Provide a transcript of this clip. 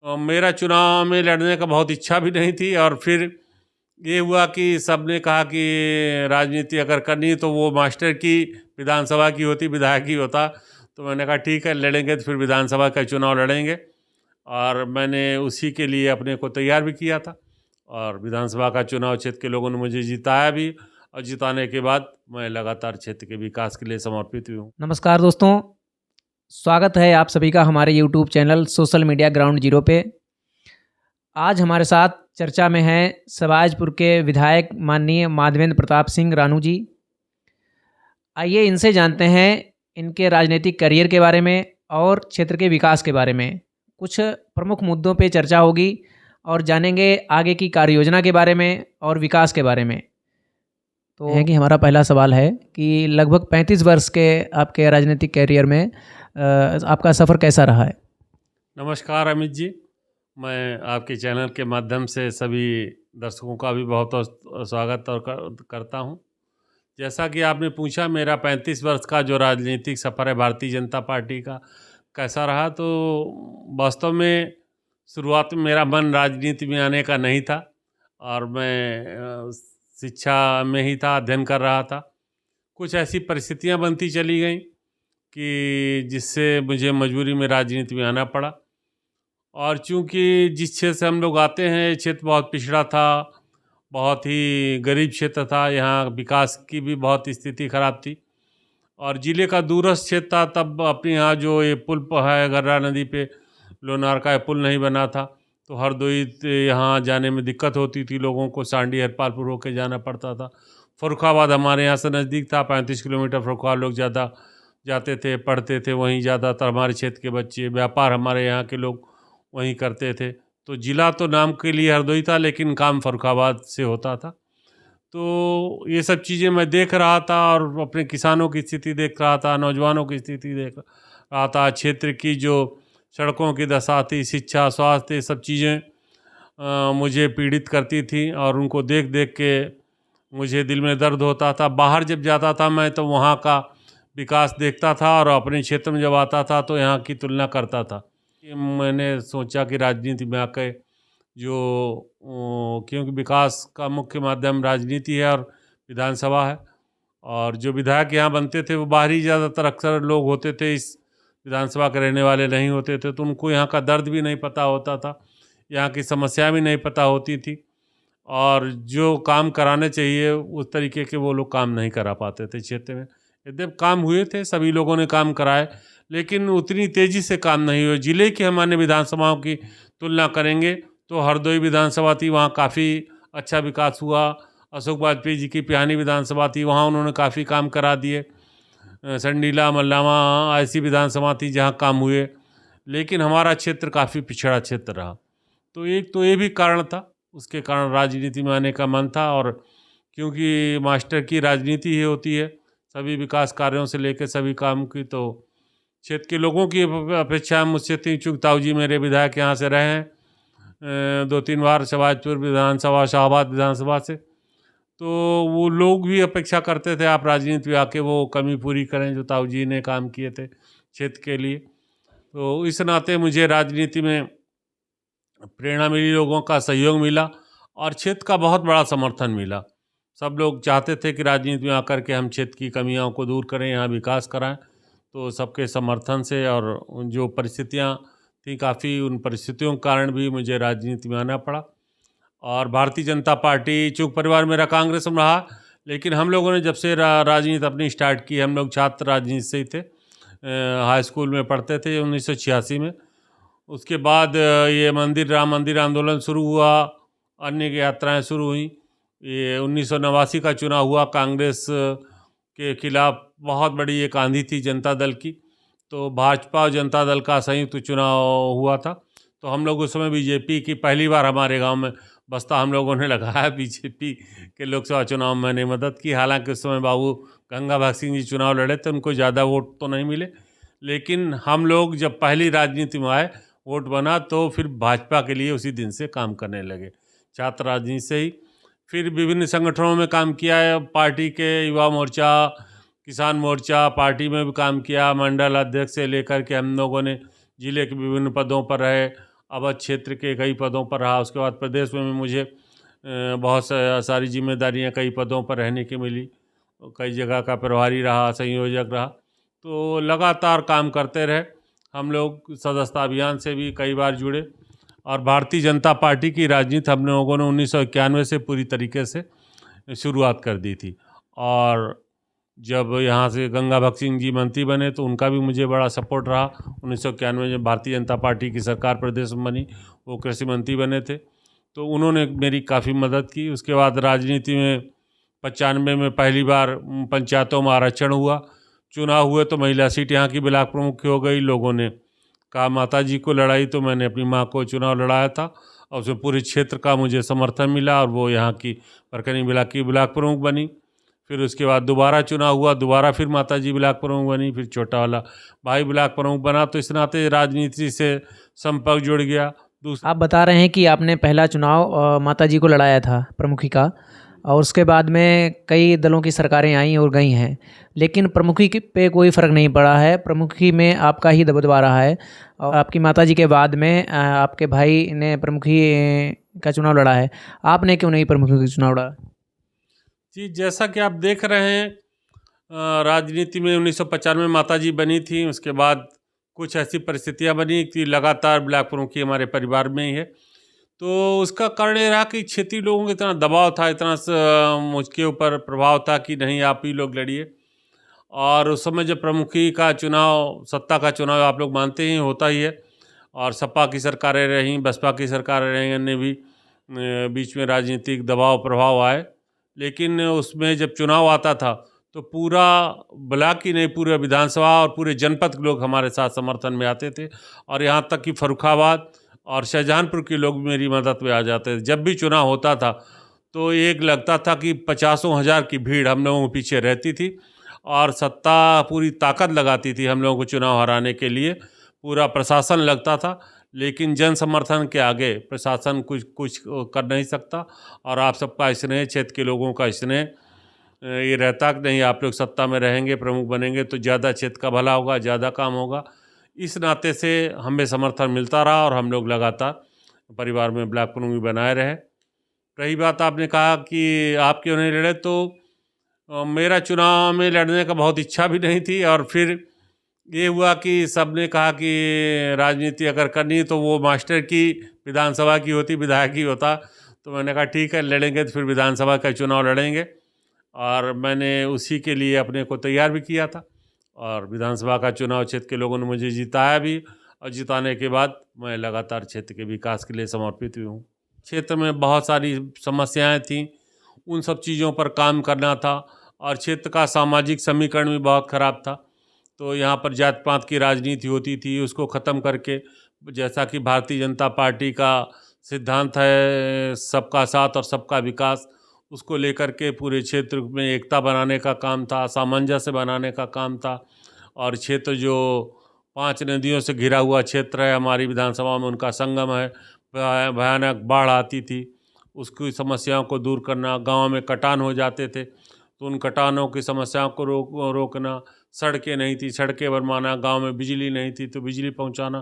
मेरा चुनाव में लड़ने का बहुत इच्छा भी नहीं थी, और फिर ये हुआ कि सबने कहा कि राजनीति अगर करनी है तो वो मास्टर की विधानसभा की होती, विधायक की होता। तो मैंने कहा ठीक है, लड़ेंगे तो फिर विधानसभा का चुनाव लड़ेंगे, और मैंने उसी के लिए अपने को तैयार भी किया था। और विधानसभा का चुनाव क्षेत्र के लोगों ने मुझे जिताया भी, और जिताने के बाद मैं लगातार क्षेत्र के विकास के लिए समर्पित भी हूँ। नमस्कार दोस्तों, स्वागत है आप सभी का हमारे YouTube channel social media ground zero पे। आज हमारे साथ चर्चा में हैं सवाजपुर के विधायक माननीय माधवेंद्र प्रताप सिंह रानू जी। आइए इनसे जानते हैं इनके राजनीतिक करियर के बारे में और क्षेत्र के विकास के बारे में। कुछ प्रमुख मुद्दों पे चर्चा होगी और जानेंगे आगे की कार्य योजना के बारे में और विकास के बारे में। तो है कि हमारा पहला सवाल है कि लगभग 35 वर्ष के आपके राजनीतिक कैरियर में आपका सफ़र कैसा रहा है? नमस्कार अमित जी, मैं आपके चैनल के माध्यम से सभी दर्शकों का भी बहुत बहुत स्वागत और करता हूं। जैसा कि आपने पूछा, मेरा 35 वर्ष का जो राजनीतिक सफ़र है भारतीय जनता पार्टी का कैसा रहा, तो वास्तव में शुरुआत में मेरा मन राजनीति में आने का नहीं था, और मैं शिक्षा में ही था, अध्ययन कर रहा था। कुछ ऐसी परिस्थितियां बनती चली गईं कि जिससे मुझे मजबूरी में राजनीति में आना पड़ा। और चूंकि जिस क्षेत्र से हम लोग आते हैं, क्षेत्र बहुत पिछड़ा था, बहुत ही गरीब क्षेत्र था, यहाँ विकास की भी बहुत स्थिति खराब थी, और ज़िले का दूरस्थ क्षेत्र था। तब अपने यहाँ जो ये पुल है गर्रा नदी पे, लोनार का पुल नहीं बना था, तो हरदोई यहाँ जाने में दिक्कत होती थी लोगों को, सांडी हरपालपुर होकर जाना पड़ता था। फर्रुखाबाद हमारे यहाँ से नज़दीक था, 35 किलोमीटर फर्रुखाबाद लोग ज़्यादा जाते थे, पढ़ते थे वहीं, ज़्यादातर हमारे क्षेत्र के बच्चे, व्यापार हमारे यहाँ के लोग वहीं करते थे। तो ज़िला तो नाम के लिए हरदोई था, लेकिन काम फर्रुखाबाद से होता था। तो ये सब चीज़ें मैं देख रहा था, और अपने किसानों की स्थिति देख रहा था, नौजवानों की स्थिति देख रहा था, क्षेत्र की जो सड़कों की दशा थी, शिक्षा, स्वास्थ्य, ये सब चीज़ें मुझे पीड़ित करती थी, और उनको देख देख के मुझे दिल में दर्द होता था। बाहर जब जाता था मैं, तो वहाँ का विकास देखता था, और अपने क्षेत्र में जब आता था तो यहाँ की तुलना करता था। मैंने सोचा कि राजनीति में आकर क्योंकि विकास का मुख्य माध्यम राजनीति है और विधानसभा है, और जो विधायक यहाँ बनते थे वो बाहरी ज़्यादातर अक्सर लोग होते थे, इस विधानसभा के रहने वाले नहीं होते थे। तो उनको यहाँ का दर्द भी नहीं पता होता था, यहाँ की समस्या भी नहीं पता होती थी, और जो काम कराने चाहिए उस तरीके के वो लोग काम नहीं करा पाते थे क्षेत्र में। यद्यपि काम हुए थे, सभी लोगों ने काम कराए, लेकिन उतनी तेज़ी से काम नहीं हुए। ज़िले की हमारे विधानसभाओं की तुलना करेंगे तो हरदोई विधानसभा थी, वहाँ काफ़ी अच्छा विकास हुआ। अशोक वाजपेयी जी की पिहानी विधानसभा थी, वहाँ उन्होंने काफ़ी काम करा दिए। संडीला, मल्लावा ऐसी विधानसभा थी जहाँ काम हुए, लेकिन हमारा क्षेत्र काफ़ी पिछड़ा क्षेत्र रहा। तो एक तो ये भी कारण था, उसके कारण राजनीति में आने का मन था। और क्योंकि मास्टर की राजनीति ही होती है सभी विकास कार्यों से लेकर सभी काम की, तो क्षेत्र के लोगों की अपेक्षा मुझसे थी। चूँकि ताऊ जी मेरे विधायक यहाँ से रहे हैं 2-3 बार, सवाजपुर विधानसभा, शाहबाद विधानसभा से, तो वो लोग भी अपेक्षा करते थे आप राजनीति में आके वो कमी पूरी करें जो ताऊ जी ने काम किए थे क्षेत्र के लिए। तो इस नाते मुझे राजनीति में प्रेरणा मिली, लोगों का सहयोग मिला, और क्षेत्र का बहुत बड़ा समर्थन मिला। सब लोग चाहते थे कि राजनीति में आकर के हम क्षेत्र की कमियों को दूर करें, यहाँ विकास कराएं। तो सबके समर्थन से, और जो परिस्थितियाँ थी काफ़ी, उन परिस्थितियों के कारण भी मुझे राजनीति में आना पड़ा। और भारतीय जनता पार्टी, चूँकि परिवार मेरा कांग्रेस में रहा, लेकिन हम लोगों ने जब से राजनीति अपनी स्टार्ट की, हम लोग छात्र राजनीति से ही थे, हाई स्कूल में पढ़ते थे 1986 में। उसके बाद ये राम मंदिर आंदोलन शुरू हुआ, अन्य यात्राएं शुरू हुई। ये 1989 का चुनाव हुआ, कांग्रेस के खिलाफ बहुत बड़ी एक आंधी थी जनता दल की, तो भाजपा और जनता दल का संयुक्त चुनाव हुआ था। तो हम लोग उस समय बीजेपी की, पहली बार हमारे गांव में बस्ता हम लोगों ने लगाया बीजेपी के लोकसभा चुनाव में, मैंने मदद की। हालांकि उस समय बाबू गंगा भाग सिंह जी चुनाव लड़े थे, उनको ज़्यादा वोट तो नहीं मिले, लेकिन हम लोग जब पहली राजनीति में आए, वोट बना, तो फिर भाजपा के लिए उसी दिन से काम करने लगे, छात्र राजनीति से ही। फिर विभिन्न संगठनों में काम किया है, पार्टी के युवा मोर्चा, किसान मोर्चा, पार्टी में भी काम किया, मंडल अध्यक्ष से लेकर के हम लोगों ने जिले के विभिन्न पदों पर रहे, अवध क्षेत्र के कई पदों पर रहा। उसके बाद प्रदेश में भी मुझे बहुत सारी जिम्मेदारियां कई पदों पर रहने की मिली। कई जगह का प्रभारी रहा, संयोजक रहा, तो लगातार काम करते रहे। हम लोग सदस्यता अभियान से भी कई बार जुड़े और भारतीय जनता पार्टी की राजनीति हम लोगों ने 1991 से पूरी तरीके से शुरुआत कर दी थी। और जब यहाँ से गंगा भक्त सिंह जी मंत्री बने तो उनका भी मुझे बड़ा सपोर्ट रहा। 1991 में भारतीय जनता पार्टी की सरकार प्रदेश में बनी, वो कृषि मंत्री बने थे, तो उन्होंने मेरी काफ़ी मदद की। उसके बाद राजनीति में 95 में पहली बार पंचायतों में आरक्षण हुआ, चुनाव हुए तो महिला सीट यहाँ की ब्लॉक प्रमुख हो गई। लोगों ने कहा माता जी को लड़ाई, तो मैंने अपनी माँ को चुनाव लड़ाया था और उसमें पूरे क्षेत्र का मुझे समर्थन मिला और वो यहाँ की परकनी ब्लॉक की ब्लॉक प्रमुख बनी। फिर उसके बाद दोबारा चुनाव हुआ, दोबारा फिर माता जी ब्लॉक प्रमुख बनी, फिर छोटा वाला भाई ब्लॉक प्रमुख बना। तो इस नाते राजनीति से संपर्क जुड़ गया। आप बता रहे हैं कि आपने पहला चुनाव माता जी को लड़ाया था प्रमुखी का, और उसके बाद में कई दलों की सरकारें आई और गई हैं, लेकिन प्रमुखी पे कोई फ़र्क नहीं पड़ा है। प्रमुखी में आपका ही दबदबा रहा है और आपकी माता जी के बाद में आपके भाई ने प्रमुखी का चुनाव लड़ा है। आपने क्यों नहीं प्रमुखी का चुनाव लड़ा? जी, जैसा कि आप देख रहे हैं, राजनीति में 1995 में माता जी बनी थी। उसके बाद कुछ ऐसी परिस्थितियां बनी कि लगातार ब्लॉक प्रमुखी हमारे परिवार में ही है। तो उसका कारण ये रहा कि क्षेत्रीय लोगों का इतना दबाव था, इतना मुझके ऊपर प्रभाव था कि नहीं आप ही लोग लड़िए। और उस समय जब प्रमुखी का चुनाव, सत्ता का चुनाव आप लोग मानते ही होता ही है, और सपा की सरकारें रहीं, बसपा की सरकारें रहीं, अन्य भी बीच में राजनीतिक दबाव प्रभाव आए। लेकिन उसमें जब चुनाव आता था तो पूरा ब्लॉक ही नहीं, पूरे विधानसभा और पूरे जनपद के लोग हमारे साथ समर्थन में आते थे। और यहाँ तक कि फर्रुखाबाद और शाहजहांपुर के लोग मेरी मदद में आ जाते थे। जब भी चुनाव होता था तो एक लगता था कि 50,000 की भीड़ हम लोगों के पीछे रहती थी और सत्ता पूरी ताकत लगाती थी हम लोगों को चुनाव हराने के लिए। पूरा प्रशासन लगता था, लेकिन जन समर्थन के आगे प्रशासन कुछ कर नहीं सकता। और आप सबका स्नेह, क्षेत्र के लोगों का स्नेह ये रहता कि नहीं आप लोग सत्ता में रहेंगे, प्रमुख बनेंगे तो ज़्यादा क्षेत्र का भला होगा, ज़्यादा काम होगा। इस नाते से हमें समर्थन मिलता रहा और हम लोग लगातार परिवार में ब्लॉक प्रमुख भी बनाए रहे। रही बात आपने कहा कि आप क्यों नहीं लड़े, तो मेरा चुनाव में लड़ने का बहुत इच्छा भी नहीं थी। और फिर ये हुआ कि सबने कहा कि राजनीति अगर करनी तो वो मास्टर की विधानसभा की होती, विधायक ही होता। तो मैंने कहा ठीक है, लड़ेंगे तो फिर विधानसभा का चुनाव लड़ेंगे। और मैंने उसी के लिए अपने को तैयार भी किया था और विधानसभा का चुनाव क्षेत्र के लोगों ने मुझे जिताया भी। और जिताने के बाद मैं लगातार क्षेत्र के विकास के लिए समर्पित भी हूँ। क्षेत्र में बहुत सारी समस्याएं थीं, उन सब चीज़ों पर काम करना था। और क्षेत्र का सामाजिक समीकरण भी बहुत ख़राब था। तो यहाँ पर जात पात की राजनीति होती थी, उसको ख़त्म करके, जैसा कि भारतीय जनता पार्टी का सिद्धांत है सबका साथ और सबका विकास, उसको लेकर के पूरे क्षेत्र में एकता बनाने का काम था, सामंजस्य बनाने का काम था। और क्षेत्र जो 5 नदियों से घिरा हुआ क्षेत्र है, हमारी विधानसभा में उनका संगम है, भयानक बाढ़ आती थी, उसकी समस्याओं को दूर करना। गांव में कटान हो जाते थे तो उन कटानों की समस्याओं को रोकना। सड़कें नहीं थी, सड़कें बनवाना। गांव में बिजली नहीं थी तो बिजली पहुंचाना।